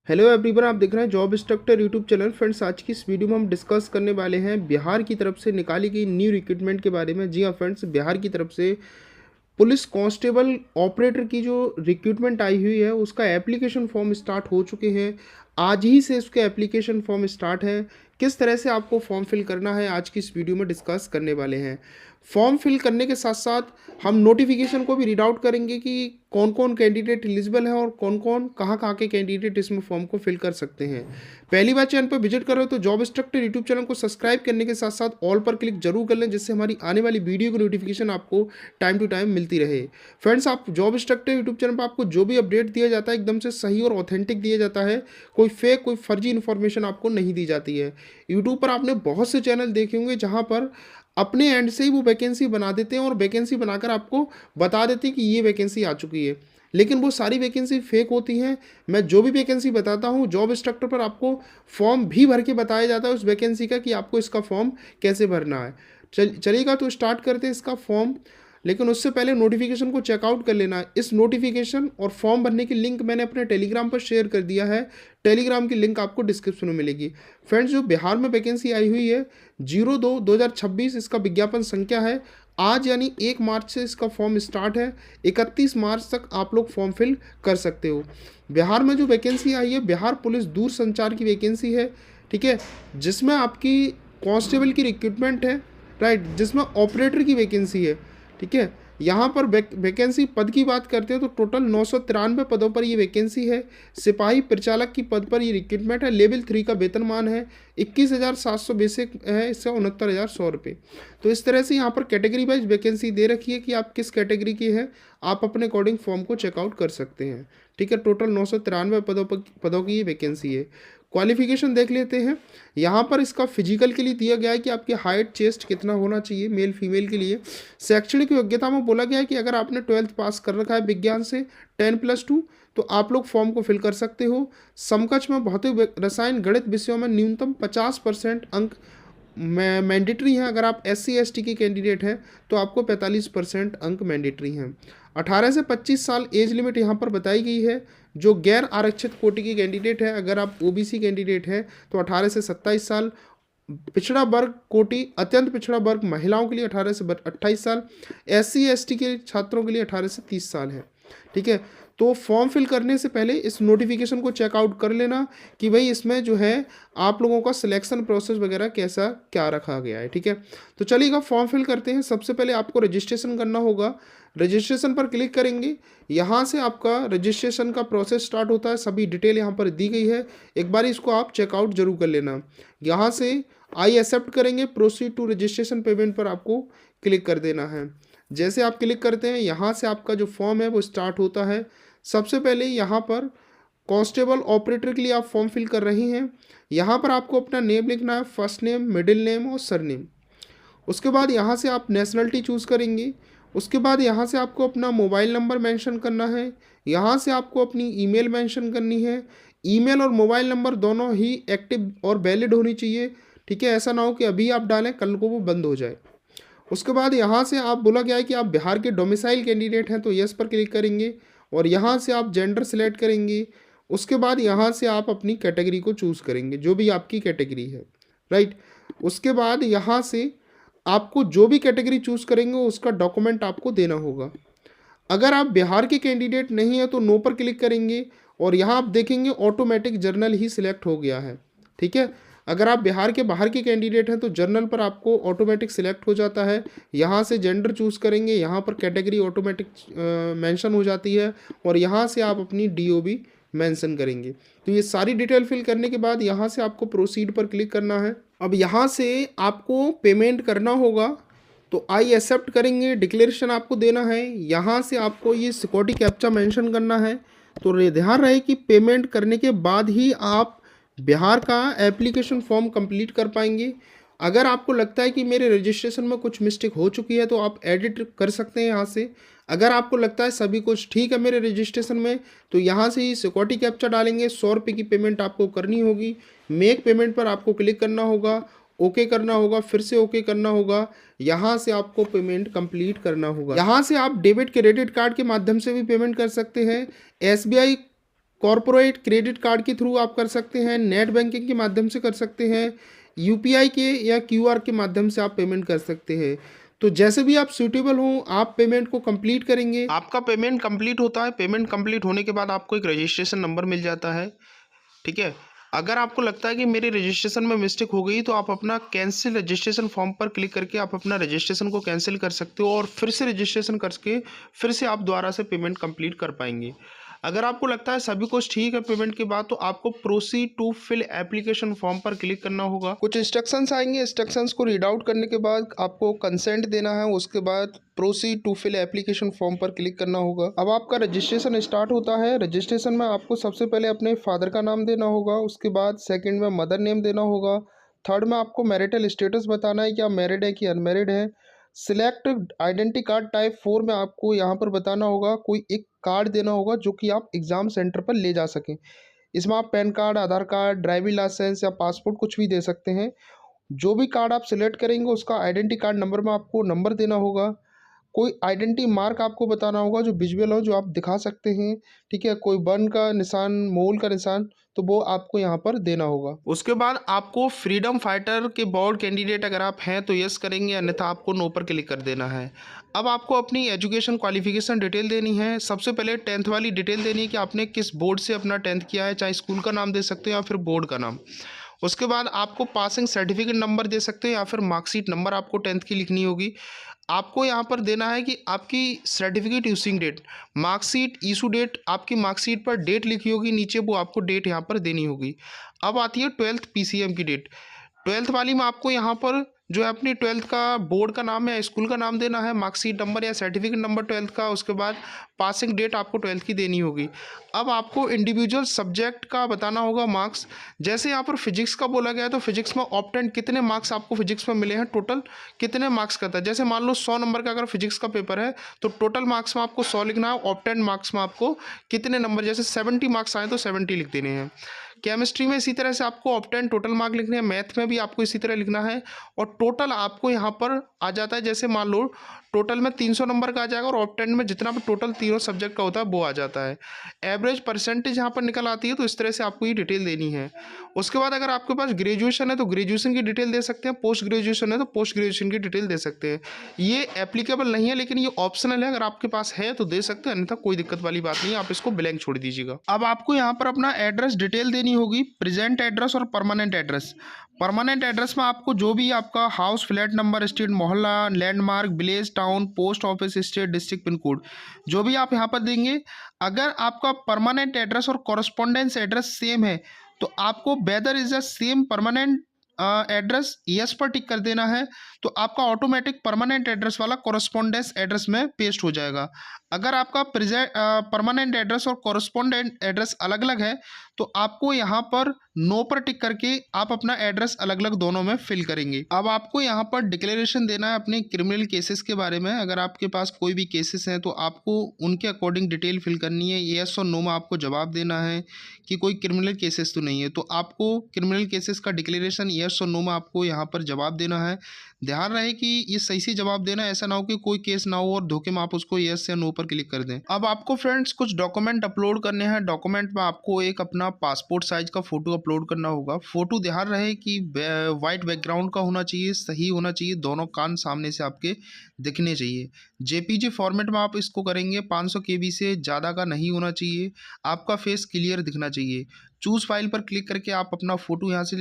Hello everyone, आप देख रहे हैं job instructor YouTube channel. Friends, आज की इस वीडियो में हम डिस्कस करने वाले हैं बिहार की तरफ से निकाली गई न्यू रिक्रूटमेंट के बारे में। जी हाँ फ्रेंड्स, बिहार की तरफ से पुलिस कांस्टेबल ऑपरेटर की जो रिक्रूटमेंट आई हुई है उसका एप्लीकेशन फॉर्म स्टार्ट हो चुके हैं। आज ही से उसके एप्लीकेशन फॉर्म स्टार्ट है। किस तरह से आपको फॉर्म फिल करना है आज की इस वीडियो में डिस्कस करने वाले हैं। फॉर्म फिल करने के साथ साथ हम नोटिफिकेशन को भी रीड आउट करेंगे कि कौन कौन कैंडिडेट एलिजिबल है और कौन कौन कहाँ के कैंडिडेट इसमें फॉर्म को फिल कर सकते हैं। पहली बार चैनल पर विजिट कर रहे हो तो जॉब इंस्ट्रक्टर यूट्यूब चैनल को सब्सक्राइब करने के साथ साथ ऑल पर क्लिक जरूर कर लें, जिससे हमारी आने वाली वीडियो की नोटिफिकेशन आपको टाइम टू टाइम मिलती रहे। फ्रेंड्स, आप जॉब इंस्ट्रक्टर यूट्यूब चैनल पर आपको जो भी अपडेट दिया जाता है एकदम से सही और ऑथेंटिक दिया जाता है। कोई फेक कोई फर्जी इन्फॉर्मेशन आपको नहीं दी जाती है। यूट्यूब पर आपने बहुत से चैनल देखे होंगे जहाँ पर अपने एंड से ही वो वैकेंसी बना देते हैं और वैकेंसी बनाकर आपको बता देते हैं कि ये वैकेंसी आ चुकी है, लेकिन वो सारी वैकेंसी फेक होती हैं। मैं जो भी वैकेंसी बताता हूँ जॉब इंस्ट्रक्टर पर आपको फॉर्म भी भर के बताया जाता है उस वैकेंसी का कि आपको इसका फॉर्म कैसे भरना है। चलिएगा तो स्टार्ट करते हैं इसका फॉर्म, लेकिन उससे पहले नोटिफिकेशन को चेकआउट कर लेना है। इस नोटिफिकेशन और फॉर्म भरने की लिंक मैंने अपने टेलीग्राम पर शेयर कर दिया है। टेलीग्राम की लिंक आपको डिस्क्रिप्शन में मिलेगी। फ्रेंड्स, जो बिहार में वैकेंसी आई हुई है 02/2026 इसका विज्ञापन संख्या है। आज यानी 1 मार्च से इसका फॉर्म स्टार्ट है। 31 मार्च तक आप लोग फॉर्म फिल कर सकते हो। बिहार में जो वैकेंसी आई है बिहार पुलिस दूर संचार की वैकेंसी है, ठीक है, जिसमें आपकी कांस्टेबल की रिक्रूटमेंट है, राइट, जिसमें ऑपरेटर की वैकेंसी है, ठीक है। यहाँ पर वैकेंसी पद की बात करते हैं तो टोटल 993 पदों पर ये वैकेंसी है। सिपाही परिचालक की पद पर ये रिक्रूटमेंट है। लेवल 3 का वेतनमान है। 21,700 बेसिक है, इससे 69,100 रुपये। तो इस तरह से यहाँ पर कैटेगरी वाइज वैकेंसी दे रखी है कि आप किस कैटेगरी की है, आप अपने अकॉर्डिंग फॉर्म को चेकआउट कर सकते हैं, ठीक है। टोटल 993 पदों की ये वैकेंसी है। क्वालिफिकेशन देख लेते हैं। यहाँ पर इसका फिजिकल के लिए दिया गया है कि आपकी हाइट चेस्ट कितना होना चाहिए मेल फीमेल के लिए। शैक्षणिक योग्यता में बोला गया है कि अगर आपने 12th पास कर रखा है विज्ञान से 10+2 तो आप लोग फॉर्म को फिल कर सकते हो। समकक्ष में भौतिक रसायन गणित विषयों में न्यूनतम 50% अंक मैंडेटरी हैं। अगर आप SC ST के कैंडिडेट हैं तो आपको 45% अंक मैंडेटरी हैं। 18 से 25 साल एज लिमिट यहाँ पर बताई गई है। जो गैर आरक्षित कोटि की कैंडिडेट है, अगर आप OBC कैंडिडेट हैं तो 18 से 27 साल। पिछड़ा वर्ग कोटि अत्यंत पिछड़ा वर्ग महिलाओं के लिए 18 से 28 साल। SC ST के छात्रों के लिए 18 से 30 साल है, ठीक है। तो फॉर्म फिल करने से पहले इस नोटिफिकेशन को चेकआउट कर लेना कि भाई इसमें जो है आप लोगों का सिलेक्शन प्रोसेस वगैरह कैसा क्या रखा गया है, ठीक है। तो चलिएगा फॉर्म फिल करते हैं। सबसे पहले आपको रजिस्ट्रेशन करना होगा। रजिस्ट्रेशन पर क्लिक करेंगे, यहाँ से आपका रजिस्ट्रेशन का प्रोसेस स्टार्ट होता है। सभी डिटेल यहाँ पर दी गई है, एक बार इसको आप चेकआउट जरूर कर लेना। यहाँ से आई एक्सेप्ट करेंगे, प्रोसीड टू रजिस्ट्रेशन पेमेंट पर आपको क्लिक कर देना है। जैसे आप क्लिक करते हैं यहाँ से आपका जो फॉर्म है वो स्टार्ट होता है। सबसे पहले यहाँ पर कांस्टेबल ऑपरेटर के लिए आप फॉर्म फिल कर रही हैं। यहाँ पर आपको अपना नेम लिखना है, फर्स्ट नेम, मिडिल नेम और सरनेम। उसके बाद यहाँ से आप नेशनलिटी चूज़ करेंगे। उसके बाद यहाँ से आपको अपना मोबाइल नंबर मेंशन करना है। यहाँ से आपको अपनी ईमेल मेंशन करनी है। ईमेल और मोबाइल नंबर दोनों ही एक्टिव और वैलिड होनी चाहिए, ठीक है। ऐसा ना हो कि अभी आप डालें कल को वो बंद हो जाए। उसके बाद यहाँ से आप बोला गया है कि आप बिहार के डोमिसाइल कैंडिडेट हैं तो यस पर क्लिक करेंगे और यहाँ से आप जेंडर सेलेक्ट करेंगे। उसके बाद यहाँ से आप अपनी कैटेगरी को चूज़ करेंगे, जो भी आपकी कैटेगरी है, राइट। उसके बाद यहाँ से आपको जो भी कैटेगरी चूज़ करेंगे उसका डॉक्यूमेंट आपको देना होगा। अगर आप बिहार के कैंडिडेट नहीं है तो नो पर क्लिक करेंगे और यहाँ आप देखेंगे ऑटोमेटिक जर्नल ही सिलेक्ट हो गया है, ठीक है। अगर आप बिहार के बाहर के कैंडिडेट हैं तो जर्नल पर आपको ऑटोमेटिक सिलेक्ट हो जाता है। यहाँ से जेंडर चूज़ करेंगे, यहाँ पर कैटेगरी ऑटोमेटिक मेंशन हो जाती है और यहाँ से आप अपनी DOB मेंशन करेंगे। तो ये सारी डिटेल फिल करने के बाद यहाँ से आपको प्रोसीड पर क्लिक करना है। अब यहाँ से आपको पेमेंट करना होगा तो आई एक्सेप्ट करेंगे, डिक्लेरेशन आपको देना है। यहाँ से आपको ये सिक्योरिटी कैप्चा मेंशन करना है। तो ध्यान रहे कि पेमेंट करने के बाद ही आप बिहार का एप्लीकेशन फॉर्म कंप्लीट कर पाएंगे। अगर आपको लगता है कि मेरे रजिस्ट्रेशन में कुछ मिस्टेक हो चुकी है तो आप एडिट कर सकते हैं यहाँ से। अगर आपको लगता है सभी कुछ ठीक है मेरे रजिस्ट्रेशन में तो यहाँ से ही सिक्योरिटी कैप्चा डालेंगे। 100 रुपये की पेमेंट आपको करनी होगी। मेक पेमेंट पर आपको क्लिक करना होगा, ओके करना होगा, फिर से ओके करना होगा। यहाँ से आपको पेमेंट कंप्लीट करना होगा। यहाँ से आप डेबिट क्रेडिट कार्ड के माध्यम से भी पेमेंट कर सकते हैं। SBI कॉर्पोरेट क्रेडिट कार्ड के थ्रू आप कर सकते हैं, नेट बैंकिंग के माध्यम से कर सकते हैं, यूपीआई के या क्यूआर के माध्यम से आप पेमेंट कर सकते हैं। तो जैसे भी आप सूटेबल हो आप पेमेंट को कंप्लीट करेंगे। आपका पेमेंट कंप्लीट होता है, पेमेंट कंप्लीट होने के बाद आपको एक रजिस्ट्रेशन नंबर मिल जाता है, ठीक है। अगर आपको लगता है कि मेरे रजिस्ट्रेशन में मिस्टेक हो गई तो आप अपना कैंसिल रजिस्ट्रेशन फॉर्म पर क्लिक करके आप अपना रजिस्ट्रेशन को कैंसिल कर सकते हो और फिर से रजिस्ट्रेशन करके फिर से आप दोबारा से पेमेंट कंप्लीट कर पाएंगे। अगर आपको लगता है सभी कुछ ठीक है पेमेंट के बाद, तो आपको proceed to fill application form पर क्लिक करना होगा। कुछ इंस्ट्रक्शंस आएंगे, इंस्ट्रक्शंस को रीड आउट करने के बाद आपको कंसेंट देना है, उसके बाद proceed to fill application form पर क्लिक करना होगा। अब आपका रजिस्ट्रेशन स्टार्ट होता है। रजिस्ट्रेशन में आपको सबसे पहले अपने फादर का नाम देना होगा, उसके बाद सेकंड में मदर नेम देना होगा, थर्ड में आपको मैरिटल स्टेटस बताना है कि आप मैरिड है कि अनमैरिड है। सिलेक्ट आइडेंटिटी कार्ड टाइप 4 में आपको यहाँ पर बताना होगा, कोई एक कार्ड देना होगा जो कि आप एग्ज़ाम सेंटर पर ले जा सकें। इसमें आप पैन कार्ड, आधार कार्ड, ड्राइविंग लाइसेंस या पासपोर्ट कुछ भी दे सकते हैं। जो भी कार्ड आप सिलेक्ट करेंगे उसका आइडेंटिटी कार्ड नंबर में आपको नंबर देना होगा। कोई आइडेंटिटी मार्क आपको बताना होगा जो विजुअल हो, जो आप दिखा सकते हैं, ठीक है। कोई वन का निशान, मोल का निशान, तो वो आपको यहाँ पर देना होगा। उसके बाद आपको फ्रीडम फाइटर के बोर्ड कैंडिडेट अगर आप हैं तो यस करेंगे, अन्यथा आपको नो पर क्लिक कर देना है। अब आपको अपनी एजुकेशन क्वालिफिकेशन डिटेल देनी है। सबसे पहले 10th वाली डिटेल देनी है कि आपने किस बोर्ड से अपना 10th किया है, चाहे स्कूल का नाम दे सकते हो या फिर बोर्ड का नाम। उसके बाद आपको पासिंग सर्टिफिकेट नंबर दे सकते हो या फिर मार्कशीट नंबर आपको 10th की लिखनी होगी। आपको यहाँ पर देना है कि आपकी certificate issuing date, marksheet issue date, आपकी मार्कशीट पर डेट लिखी होगी नीचे, वो आपको डेट यहाँ पर देनी होगी। अब आती है 12th पीसीएम की डेट। 12th वाली में आपको यहाँ पर जो है अपनी 12th का बोर्ड का नाम या स्कूल का नाम देना है, मार्कशीट नंबर या सर्टिफिकेट नंबर 12th का, उसके बाद पासिंग डेट आपको 12th की देनी होगी। अब आपको इंडिविजुअल सब्जेक्ट का बताना होगा मार्क्स। जैसे यहाँ पर फिजिक्स का बोला गया है तो फिजिक्स में ऑप्टेंट कितने मार्क्स आपको फिजिक्स में मिले हैं, टोटल कितने मार्क्स का था। जैसे मान लो 100 नंबर का अगर फिजिक्स का पेपर है तो टोटल मार्क्स में आपको 100 लिखना है, ऑप्टेंट मार्क्स में आपको कितने नंबर, जैसे 70 मार्क्स आए तो 70 लिख देने हैं। केमिस्ट्री में इसी तरह से आपको ऑप्टेंट टोटल मार्क लिखने हैं, मैथ में भी आपको इसी तरह लिखना है। और टोटल आपको यहाँ पर आ जाता है, जैसे मान लो टोटल में 300 नंबर का आ जाएगा और ऑप्टेंट में जितना भी टोटल तीनों सब्जेक्ट का होता है वो आ जाता है। एवरेज परसेंटेज यहाँ पर निकल आती है, तो इस तरह से आपको ये डिटेल देनी है। उसके बाद अगर आपके पास ग्रेजुएशन है तो ग्रेजुएशन की डिटेल दे सकते हैं, पोस्ट ग्रेजुएशन है तो पोस्ट ग्रेजुएशन की डिटेल दे सकते हैं। ये एप्लीकेबल नहीं है लेकिन ये ऑप्शनल है, अगर आपके पास है तो दे सकते हैं, अन्यथा कोई दिक्कत वाली बात नहीं है, आप इसको ब्लैंक छोड़ दीजिएगा। अब आपको यहाँ पर अपना एड्रेस डिटेल देनी होगी, प्रेजेंट एड्रेस और परमानेंट एड्रेस। परमानेंट एड्रेस में आपको जो भी आपका हाउस, फ्लैट नंबर, स्ट्रीट, मोहल्ला, landmark, village, town, post office, state, district, pin code, जो भी आप यहाँ पर देंगे। अगर आपका परमानेंट एड्रेस और कॉरस्पॉन्डेंस एड्रेस सेम है तो आपको whether is the same permanent address yes पर टिक कर देना है, तो आपका ऑटोमेटिक परमानेंट एड्रेस वाला कॉरस्पॉन्डेंस एड्रेस में पेस्ट हो जाएगा। अगर आपका परमानेंट एड्रेस और कॉरस्पॉन्डेंट एड्रेस अलग अलग है तो आपको यहाँ पर नो पर टिक करके आप अपना एड्रेस अलग अलग दोनों में फिल करेंगे। अब आपको यहाँ पर डिक्लेरेशन देना है अपने क्रिमिनल केसेस के बारे में। अगर आपके पास कोई भी केसेस हैं तो आपको उनके अकॉर्डिंग डिटेल फिल करनी है। येस और नो में आपको जवाब देना है कि कोई क्रिमिनल केसेस तो नहीं है, तो आपको क्रिमिनल केसेस का डिक्लेरेशन येस और नो में आपको यहाँ पर जवाब देना है। ध्यान रहे कि ये सही से जवाब देना, ऐसा ना हो कि कोई केस ना हो और धोखे में आप उसको येस या नो पर क्लिक कर दें। अब आपको फ्रेंड्स कुछ डॉक्यूमेंट अपलोड करने हैं। डॉक्यूमेंट में आपको एक अपना पासपोर्ट साइज का फोटो अपलोड करना होगा। फोटो ध्यान रहे कि वाइट बैकग्राउंड का होना चाहिए, सही होना चाहिए, दोनों कान सामने से आपके दिखने चाहिए। जेपीजी फॉर्मेट में आप इसको करेंगे, 500 KB से ज़्यादा का नहीं होना चाहिए, आपका फेस क्लियर दिखना चाहिए। चूज़ फाइल पर क्लिक करके आप अपना फ़ोटो यहाँ से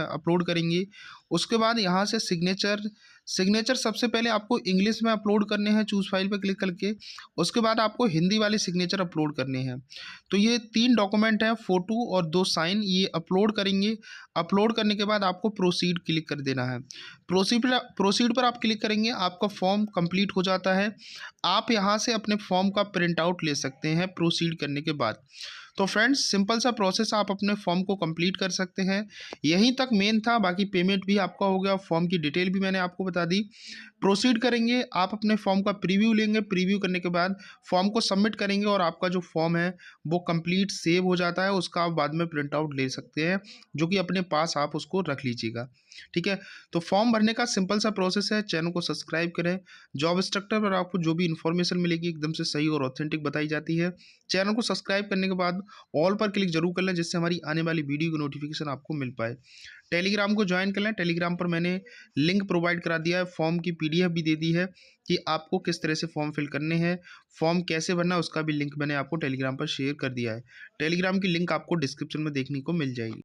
अपलोड करेंगे। उसके बाद यहाँ से सिग्नेचर सबसे पहले आपको इंग्लिश में अपलोड करने हैं, चूज़ फाइल पर क्लिक करके। उसके बाद आपको हिंदी वाले सिग्नेचर अपलोड करने हैं। तो ये 3 डॉक्यूमेंट हैं, फ़ोटो और 2 साइन, ये अपलोड करेंगे। अपलोड करने के बाद आपको प्रोसीड क्लिक कर देना है। प्रोसीड पर आप क्लिक करेंगे, आपका फॉर्म कंप्लीट हो जाता है। आप यहाँ से अपने फॉर्म का प्रिंट आउट ले सकते हैं प्रोसीड करने के बाद। तो फ्रेंड्स सिंपल सा प्रोसेस, आप अपने फॉर्म को कंप्लीट कर सकते हैं। यहीं तक मेन था, बाकी पेमेंट भी आपका हो गया, फॉर्म की डिटेल भी मैंने आपको बता दी। प्रोसीड करेंगे, आप अपने फॉर्म का प्रीव्यू लेंगे, प्रीव्यू करने के बाद फॉर्म को सबमिट करेंगे और आपका जो फॉर्म है वो कंप्लीट सेव हो जाता है। उसका आप बाद में प्रिंट आउट ले सकते हैं, जो कि अपने पास आप उसको रख लीजिएगा। ठीक है, तो फॉर्म भरने का सिंपल सा प्रोसेस है। चैनल को सब्सक्राइब करें। जॉब इंस्ट्रक्टर पर आपको जो भी इन्फॉर्मेशन मिलेगी एकदम से सही और ऑथेंटिक बताई जाती है। चैनल को सब्सक्राइब करने के बाद ऑल पर क्लिक जरूर कर लें, जिससे हमारी आने वाली वीडियो की नोटिफिकेशन आपको मिल पाए। टेलीग्राम को ज्वाइन कर लें। टेलीग्राम पर मैंने लिंक प्रोवाइड करा दिया है, फॉर्म की पीडीएफ भी दे दी है कि आपको किस तरह से फॉर्म फिल करने हैं, फॉर्म कैसे भरना है, उसका भी लिंक मैंने आपको टेलीग्राम पर शेयर कर दिया है। टेलीग्राम की लिंक आपको डिस्क्रिप्शन में देखने को मिल जाएगी।